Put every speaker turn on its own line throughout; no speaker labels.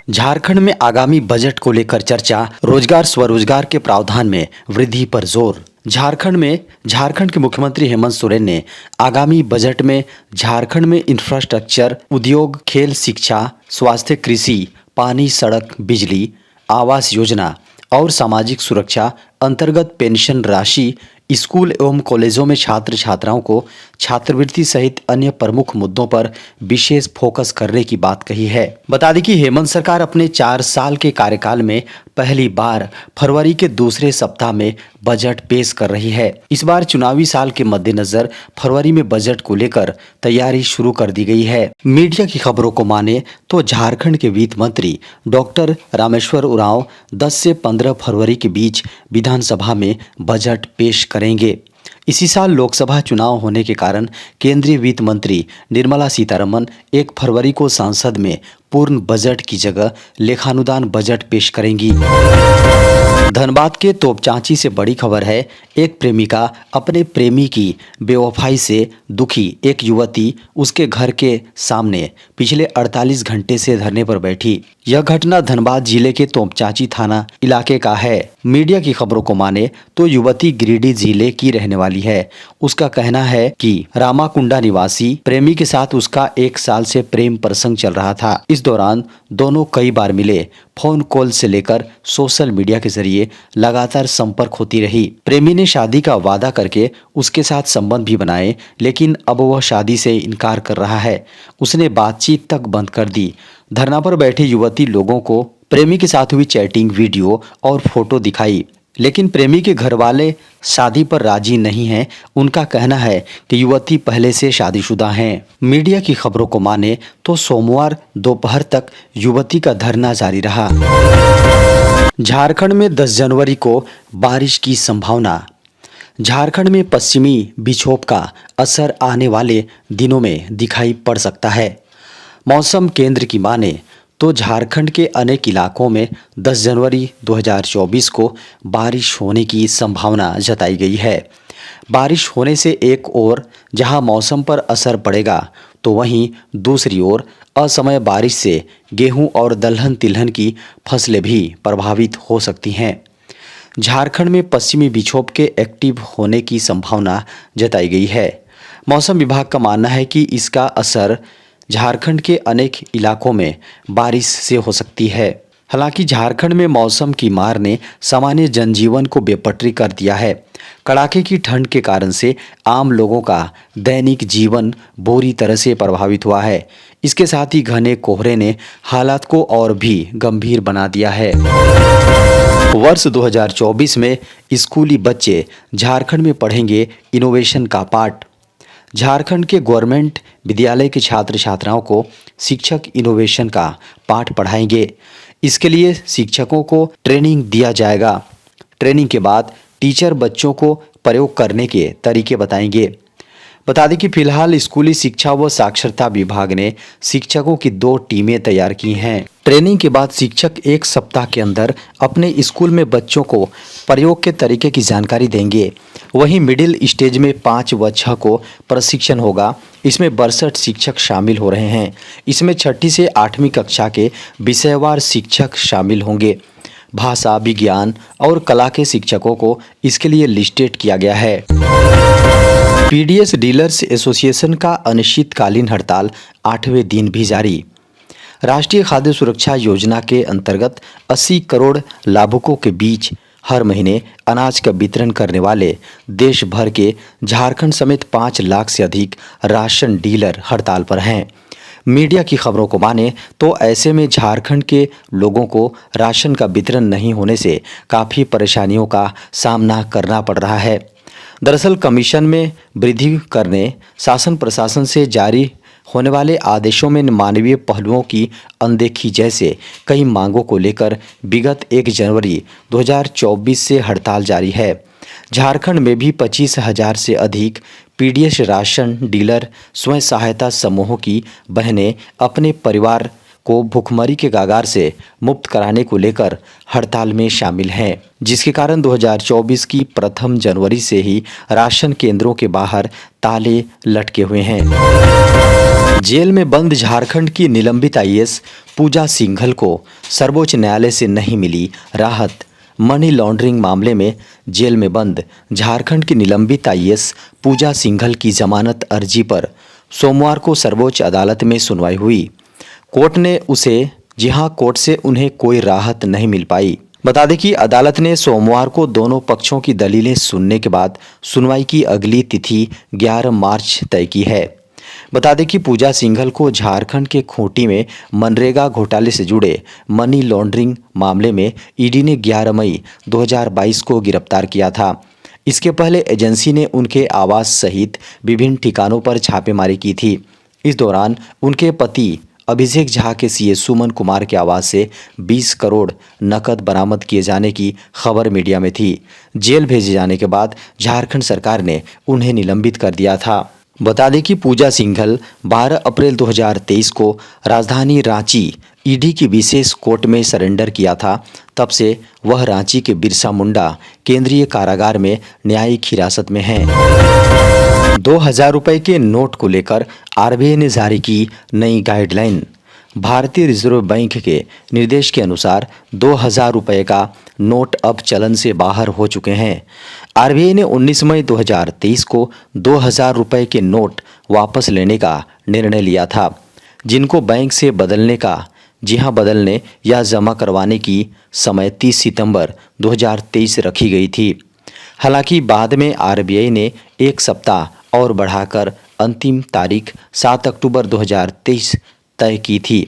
झारखंड में आगामी बजट को लेकर चर्चा, रोजगार स्वरोजगार के प्रावधान में वृद्धि पर जोर। झारखंड के मुख्यमंत्री हेमंत सोरेन ने आगामी बजट में झारखंड में इंफ्रास्ट्रक्चर, उद्योग, खेल, शिक्षा, स्वास्थ्य, कृषि, पानी, सड़क, बिजली, आवास योजना और सामाजिक सुरक्षा अंतर्गत पेंशन राशि, स्कूल एवं कॉलेजों में छात्र छात्राओं को छात्रवृत्ति सहित अन्य प्रमुख मुद्दों पर विशेष फोकस करने की बात कही है। बता दें कि हेमंत सरकार अपने 4 साल के कार्यकाल में पहली बार फरवरी के दूसरे सप्ताह में बजट पेश कर रही है। इस बार चुनावी साल के मद्देनजर फरवरी में बजट को लेकर तैयारी शुरू कर दी गई है। मीडिया की खबरों को माने तो झारखंड के वित्त मंत्री डॉक्टर रामेश्वर उरांव 10 से 15 फरवरी के बीच विधानसभा में बजट पेश करेंगे। इसी साल लोकसभा चुनाव होने के कारण केंद्रीय वित्त मंत्री निर्मला सीतारमण 1 फरवरी को संसद में पूर्ण बजट की जगह लेखानुदान बजट पेश करेंगी। धनबाद के तोपचांची से बड़ी खबर है। एक प्रेमिका अपने प्रेमी की बेवफाई से दुखी एक युवती उसके घर के सामने पिछले 48 घंटे से धरने पर बैठी। यह घटना धनबाद जिले के तोपचांची थाना इलाके का है। मीडिया की खबरों को माने तो युवती गिरिडीह जिले की रहने वाली है। उसका कहना है कि रामाकुंडा निवासी प्रेमी के साथ उसका 1 साल से प्रेम प्रसंग चल रहा था। इस दौरान दोनों कई बार मिले। फोन कॉल से लेकर सोशल मीडिया के जरिए लगातार संपर्क होती रही। प्रेमी ने शादी का वादा करके उसके साथ संबंध भी बनाए, लेकिन अब वह शादी से इनकार कर रहा है। उसने बातचीत तक बंद कर दी। धरना पर बैठे युवती लोगों को प्रेमी के साथ हुई चैटिंग, वीडियो और फोटो दिखाई, लेकिन प्रेमी के घर वाले शादी पर राजी नहीं हैं। उनका कहना है कि युवती पहले से शादीशुदा हैं। मीडिया की खबरों को माने तो सोमवार दोपहर तक युवती का धरना जारी रहा। झारखंड में 10 जनवरी को बारिश की संभावना। झारखंड में पश्चिमी विक्षोभ का असर आने वाले दिनों में दिखाई पड़ सकता है। मौसम केंद्र की माने तो झारखंड के अनेक इलाकों में 10 जनवरी 2024 को बारिश होने की संभावना जताई गई है। बारिश होने से एक ओर जहां मौसम पर असर पड़ेगा, तो वहीं दूसरी ओर असमय बारिश से गेहूं और दलहन तिलहन की फसलें भी प्रभावित हो सकती हैं। झारखंड में पश्चिमी विक्षोभ के एक्टिव होने की संभावना जताई गई है। मौसम विभाग का मानना है कि इसका असर झारखंड के अनेक इलाकों में बारिश से हो सकती है। हालांकि झारखंड में मौसम की मार ने सामान्य जनजीवन को बेपटरी कर दिया है। कड़ाके की ठंड के कारण से आम लोगों का दैनिक जीवन बुरी तरह से प्रभावित हुआ है। इसके साथ ही घने कोहरे ने हालात को और भी गंभीर बना दिया है। वर्ष 2024 में स्कूली बच्चे झारखंड में पढ़ेंगे इनोवेशन का पाठ। झारखंड के गवर्नमेंट विद्यालय के छात्र छात्राओं को शिक्षक इनोवेशन का पाठ पढ़ाएंगे। इसके लिए शिक्षकों को ट्रेनिंग दिया जाएगा। ट्रेनिंग के बाद टीचर बच्चों को प्रयोग करने के तरीके बताएंगे। बता दें कि फिलहाल स्कूली शिक्षा व साक्षरता विभाग ने शिक्षकों की 2 टीमें तैयार की हैं। ट्रेनिंग के बाद शिक्षक 1 सप्ताह के अंदर अपने स्कूल में बच्चों को प्रयोग के तरीके की जानकारी देंगे। वहीं मिडिल स्टेज में 5 व 6 को प्रशिक्षण होगा। इसमें 62 शिक्षक शामिल हो रहे हैं। इसमें 6ठी से 8वीं कक्षा के विषयवार शिक्षक शामिल होंगे। भाषा, विज्ञान और कला के शिक्षकों को इसके लिए लिस्टेड किया गया है। पीडीएस डीलर्स एसोसिएशन का अनिश्चितकालीन हड़ताल 8वें दिन भी जारी। राष्ट्रीय खाद्य सुरक्षा योजना के अंतर्गत 80 करोड़ लाभुकों के बीच हर महीने अनाज का वितरण करने वाले देश भर के झारखंड समेत 5 लाख से अधिक राशन डीलर हड़ताल पर हैं। मीडिया की खबरों को माने तो ऐसे में झारखंड के लोगों को राशन का वितरण नहीं होने से काफ़ी परेशानियों का सामना करना पड़ रहा है। दरअसल कमीशन में वृद्धि करने, शासन प्रशासन से जारी होने वाले आदेशों में मानवीय पहलुओं की अनदेखी जैसे कई मांगों को लेकर विगत 1 जनवरी 2024 से हड़ताल जारी है। झारखंड में भी 25,000 से अधिक पीडीएस राशन डीलर स्वयं सहायता समूहों की बहनें अपने परिवार को भुखमरी के कगार से मुक्त कराने को लेकर हड़ताल में शामिल हैं, जिसके कारण 2024 की प्रथम जनवरी से ही राशन केंद्रों के बाहर ताले लटके हुए हैं। जेल में बंद झारखंड की निलंबित आईएएस पूजा सिंघल को सर्वोच्च न्यायालय से नहीं मिली राहत। मनी लॉन्ड्रिंग मामले में जेल में बंद झारखंड की निलंबित आईएएस पूजा सिंघल की जमानत अर्जी पर सोमवार को सर्वोच्च अदालत में सुनवाई हुई। कोर्ट से उन्हें कोई राहत नहीं मिल पाई। बता दें कि अदालत ने सोमवार को दोनों पक्षों की दलीलें सुनने के बाद सुनवाई की अगली तिथि 11 मार्च तय की है। बता दें कि पूजा सिंघल को झारखंड के खूंटी में मनरेगा घोटाले से जुड़े मनी लॉन्ड्रिंग मामले में ईडी ने 11 मई 2022 को गिरफ्तार किया था। इसके पहले एजेंसी ने उनके आवास सहित विभिन्न ठिकानों पर छापेमारी की थी। इस दौरान उनके पति अभिषेक झा के सीए सुमन कुमार के आवास से 20 करोड़ नकद बरामद किए जाने की खबर मीडिया में थी। जेल भेजे जाने के बाद झारखंड सरकार ने उन्हें निलंबित कर दिया था। बता दें कि पूजा सिंघल 12 अप्रैल 2023 को राजधानी रांची ईडी की विशेष कोर्ट में सरेंडर किया था। तब से वह रांची के बिरसा मुंडा केंद्रीय कारागार में न्यायिक हिरासत में हैं। 2000 रुपए के नोट को लेकर आरबीआई ने जारी की नई गाइडलाइन। भारतीय रिजर्व बैंक के निर्देश के अनुसार 2000 रुपए का नोट अब चलन से बाहर हो चुके हैं। आरबीआई ने 19 मई 2023 को 2000 रुपए के नोट वापस लेने का निर्णय लिया था, जिनको बैंक से बदलने या जमा करवाने की समय 30 सितंबर 2023 रखी गई थी। हालांकि बाद में आरबीआई ने एक सप्ताह और बढ़ाकर अंतिम तारीख 7 अक्टूबर 2023 तय की थी।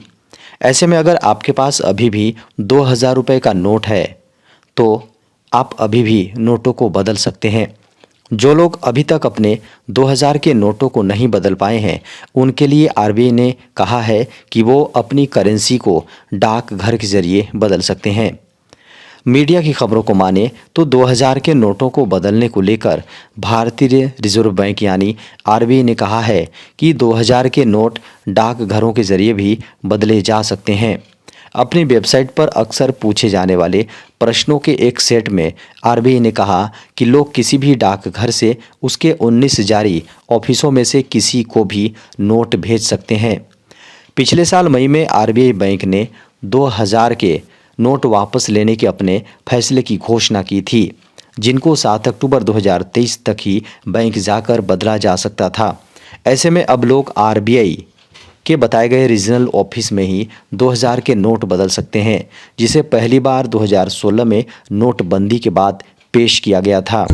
ऐसे में अगर आपके पास अभी भी 2000 रुपये का नोट है तो आप अभी भी नोटों को बदल सकते हैं। जो लोग अभी तक अपने 2000 के नोटों को नहीं बदल पाए हैं, उनके लिए आरबीआई ने कहा है कि वो अपनी करेंसी को डाकघर के जरिए बदल सकते हैं। मीडिया की खबरों को माने तो 2000 के नोटों को बदलने को लेकर भारतीय रिजर्व बैंक यानी आरबीआई ने कहा है कि 2000 के नोट डाकघरों के जरिए भी बदले जा सकते हैं। अपनी वेबसाइट पर अक्सर पूछे जाने वाले प्रश्नों के एक सेट में आरबीआई ने कहा कि लोग किसी भी डाकघर से उसके 19 जारी ऑफिसों में से किसी को भी नोट भेज सकते हैं। पिछले साल मई में आरबीआई बैंक ने 2000 के नोट वापस लेने के अपने फैसले की घोषणा की थी, जिनको 7 अक्टूबर 2023 तक ही बैंक जाकर बदला जा सकता था। ऐसे में अब लोग आरबीआई के बताए गए रीजनल ऑफिस में ही 2000 के नोट बदल सकते हैं, जिसे पहली बार 2016 में नोटबंदी के बाद पेश किया गया था।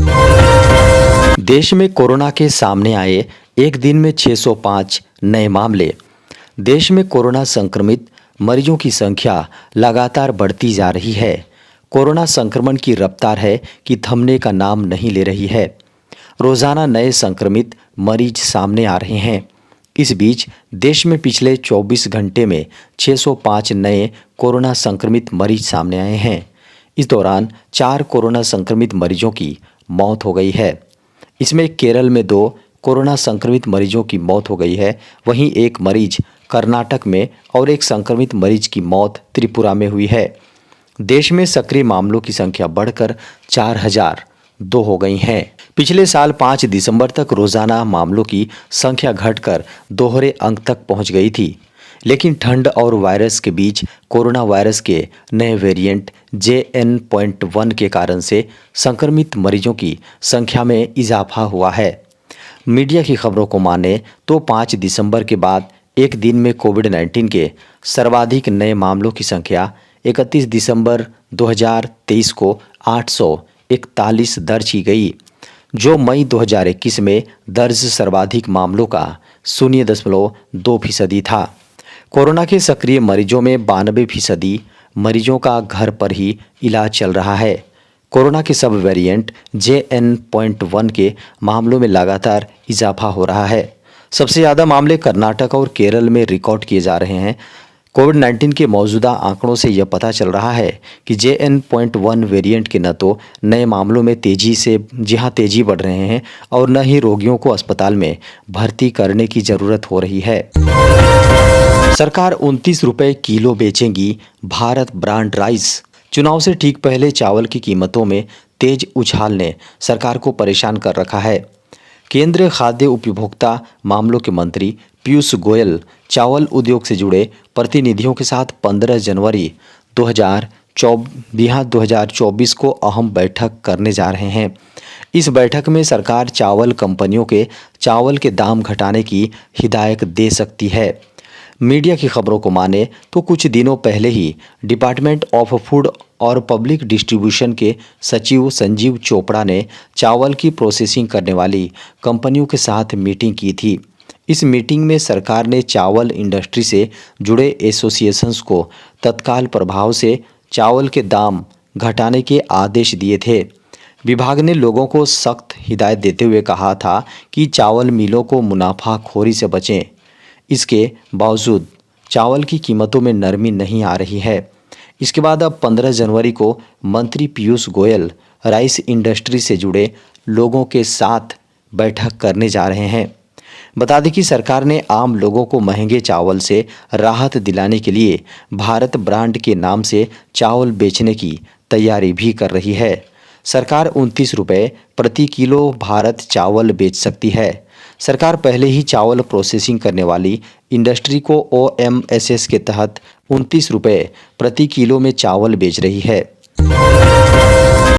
देश में कोरोना के सामने आए एक दिन में 605 नए मामले। देश में कोरोना संक्रमित मरीजों की संख्या लगातार बढ़ती जा रही है। कोरोना संक्रमण की रफ्तार है कि थमने का नाम नहीं ले रही है। रोजाना नए संक्रमित मरीज सामने आ रहे हैं। इस बीच देश में पिछले 24 घंटे में 605 नए कोरोना संक्रमित मरीज सामने आए हैं। इस दौरान 4 कोरोना संक्रमित मरीजों की मौत हो गई है। इसमें केरल में 2 कोरोना संक्रमित मरीजों की मौत हो गई है, वहीं एक मरीज कर्नाटक में और एक संक्रमित मरीज की मौत त्रिपुरा में हुई है। देश में सक्रिय मामलों की संख्या बढ़कर 4002 हो गई हैं। पिछले साल 5 दिसंबर तक रोजाना मामलों की संख्या घटकर दोहरे अंक तक पहुंच गई थी, लेकिन ठंड और वायरस के बीच कोरोना वायरस के नए वेरिएंट JN.1 के कारण से संक्रमित मरीजों की संख्या में इजाफा हुआ है। मीडिया की खबरों को माने तो 5 दिसंबर के बाद एक दिन में कोविड-19 के सर्वाधिक नए मामलों की संख्या 31 दिसंबर 2023 को 841 दर्ज की गई, जो मई 2021 में दर्ज सर्वाधिक मामलों का 0.2% था। कोरोना के सक्रिय मरीजों में 92% मरीजों का घर पर ही इलाज चल रहा है। कोरोना के सब वेरिएंट JN.1 के मामलों में लगातार इजाफा हो रहा है। सबसे ज़्यादा मामले कर्नाटक और केरल में रिकॉर्ड किए जा रहे हैं। कोविड-19 के मौजूदा आंकड़ों से यह पता चल रहा है कि JN.1 वेरिएंट के न तो नए मामलों में तेजी बढ़ रहे हैं और न ही रोगियों को अस्पताल में भर्ती करने की ज़रूरत हो रही है। सरकार 29 रुपये किलो बेचेंगी भारत ब्रांड राइस। चुनाव से ठीक पहले चावल की कीमतों में तेज उछाल ने सरकार को परेशान कर रखा है। केंद्रीय खाद्य उपभोक्ता मामलों के मंत्री पीयूष गोयल चावल उद्योग से जुड़े प्रतिनिधियों के साथ 15 जनवरी 2024 को अहम बैठक करने जा रहे हैं। इस बैठक में सरकार चावल कंपनियों के चावल के दाम घटाने की हिदायत दे सकती है। मीडिया की खबरों को माने तो कुछ दिनों पहले ही डिपार्टमेंट ऑफ फूड और पब्लिक डिस्ट्रीब्यूशन के सचिव संजीव चोपड़ा ने चावल की प्रोसेसिंग करने वाली कंपनियों के साथ मीटिंग की थी। इस मीटिंग में सरकार ने चावल इंडस्ट्री से जुड़े एसोसिएशंस को तत्काल प्रभाव से चावल के दाम घटाने के आदेश दिए थे। विभाग ने लोगों को सख्त हिदायत देते हुए कहा था कि चावल मिलों को मुनाफाखोरी से बचें। इसके बावजूद चावल की कीमतों में नरमी नहीं आ रही है। इसके बाद अब 15 जनवरी को मंत्री पीयूष गोयल राइस इंडस्ट्री से जुड़े लोगों के साथ बैठक करने जा रहे हैं। बता दें कि सरकार ने आम लोगों को महंगे चावल से राहत दिलाने के लिए भारत ब्रांड के नाम से चावल बेचने की तैयारी भी कर रही है। सरकार 29 रुपये प्रति किलो भारत चावल बेच सकती है। सरकार पहले ही चावल प्रोसेसिंग करने वाली इंडस्ट्री को OMSS के तहत 29 रुपये प्रति किलो में चावल बेच रही है।